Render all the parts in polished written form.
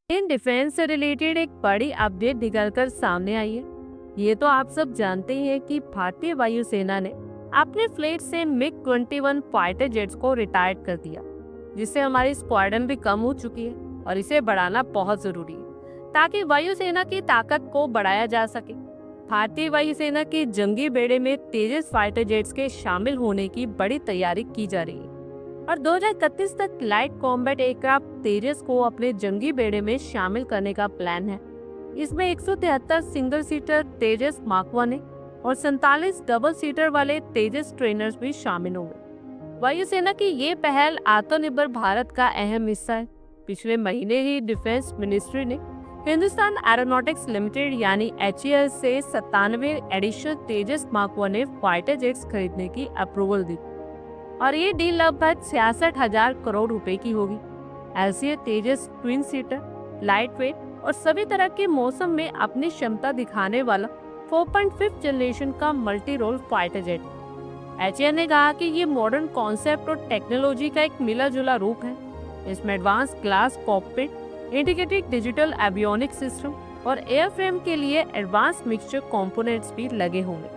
In defence से related एक बड़ी अपडेट निकलकर सामने आई है। ये तो आप सब जानते ही हैं कि भारतीय वायुसेना ने अपने फ्लीट से मिग 21 फाइटर जेट्स को रिटायर्ड कर दिया, जिससे हमारी स्क्वाड्रन भी कम हो चुकी है और इसे बढ़ाना बहुत जरूरी है ताकि वायुसेना की ताकत को बढ़ाया जा सके। भारतीय वायुसेना के जंगी बेड़े में तेजस फाइटर जेट्स के शामिल होने की बड़ी तैयारी की जा रही है और 2031 तक लाइट कॉम्बैट एयरक्राफ्ट तेजस को अपने जंगी बेड़े में शामिल करने का प्लान है। इसमें 173 सिंगल सीटर तेजस मार्क 1 है और 47 डबल सीटर वाले तेजस ट्रेनर्स भी शामिल होंगे। वायुसेना की ये पहल आत्मनिर्भर भारत का अहम हिस्सा है। पिछले महीने ही डिफेंस मिनिस्ट्री ने हिंदुस्तान एरोनॉटिक्स लिमिटेड यानी HAL से 97 एडिशनल तेजस मार्क 1 फाइटर जेट्स खरीदने की अप्रूवल दी और ये डील लगभग 66,000 करोड़ रुपए की होगी। ऐसे तेजस ट्विन सीटर, लाइट वेट और सभी तरह के मौसम में अपनी क्षमता दिखाने वाला 4.5 जनरेशन का multi role fighter jet. HAL ने कहा कि ये मॉडर्न कॉन्सेप्ट और टेक्नोलॉजी का एक मिला जुला रूप है। इसमें advance glass cockpit, integrated digital avionic system और एयरफ्रेम के लिए एडवांस मिक्सचर कंपोनेंट्स भी लगे होंगे।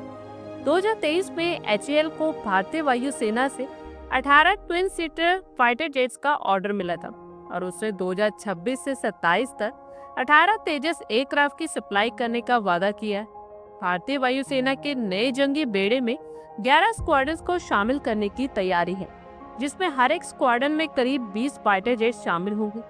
2023 में HAL को भारतीय वायुसेना से 18 ट्विन सीटर फाइटर जेट्स का ऑर्डर मिला था और उसने 2026 से 27 तक 18 तेजस एयरक्राफ्ट की सप्लाई करने का वादा किया है। भारतीय वायुसेना के नए जंगी बेड़े में 11 स्क्वाड्रन्स को शामिल करने की तैयारी है, जिसमें हर एक स्क्वाड्रन में करीब 20 फाइटर जेट शामिल होंगे।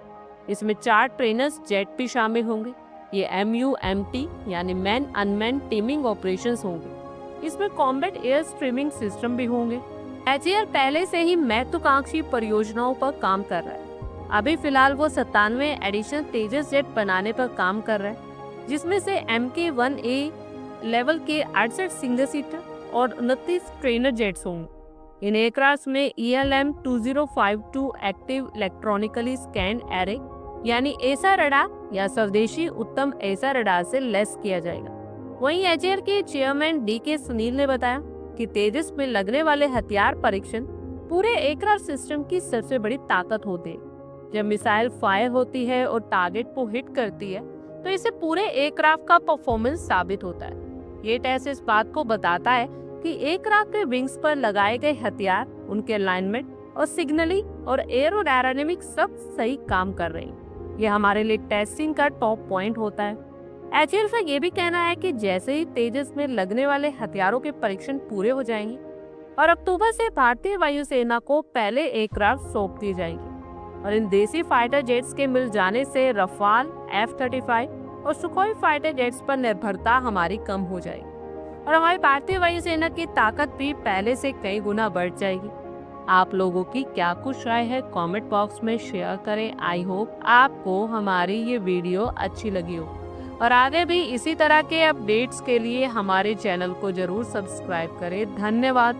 इसमें 4 ट्रेनर्स जेट भी शामिल होंगे। ये MUMT यानी मैन अनमैन टीमिंग ऑपरेशंस होंगे। इसमें कॉम्बैट एयर स्ट्रीमिंग सिस्टम भी होंगे। HAL पहले से ही महत्वाकांक्षी परियोजनाओं पर काम कर रहा है। अभी फिलहाल वो 97 एडिशनल तेजस जेट बनाने पर काम कर रहा है, जिसमें से MK1A लेवल के 68 सिंगल सीटर और 29 ट्रेनर जेट्स होंगे। इन एयरक्राफ्ट में ELM-2052 active electronically scan array यानी एसा रडार या स्वदेशी उत्तम एसा रडार से लैस किया जाएगा। वहीं HAL के चेयरमैन DK सुनील ने बताया कि तेजस में लगने वाले हथियार परीक्षण पूरे एयरक्राफ्ट सिस्टम की सबसे बड़ी ताकत होते हैं। जब मिसाइल फायर होती है और टारगेट को हिट करती है तो इससे पूरे एयरक्राफ्ट का परफॉर्मेंस साबित होता है। ये टेस्ट इस बात को बताता है कि एयरक्राफ्ट के विंग्स पर लगाए गए हथियार, उनके अलाइनमेंट और सिग्नलिंग और एरोडायनामिक सब सही काम कर रहे हैं। ये हमारे लिए टेस्टिंग का टॉप पॉइंट होता है। HAL का ये भी कहना है कि जैसे ही तेजस में लगने वाले हथियारों के परीक्षण पूरे हो जाएंगे और अक्टूबर से भारतीय वायुसेना को पहले एयरक्राफ्ट सौंप दिए जाएंगे और इन देसी फाइटर जेट्स के मिल जाने से रफाल, F-35 और सुखोई फाइटर जेट्स पर निर्भरता हमारी कम हो जाएगी और हमारी भारतीय वायुसेना की ताकत भी पहले से कई गुना बढ़ जाएगी। आप लोगों की क्या कुछ राय है कमेंट बॉक्स में शेयर करें। आई होप आपको हमारी ये वीडियो अच्छी लगी हो और आगे भी इसी तरह के अपडेट्स के लिए हमारे चैनल को जरूर सब्सक्राइब करें। धन्यवाद।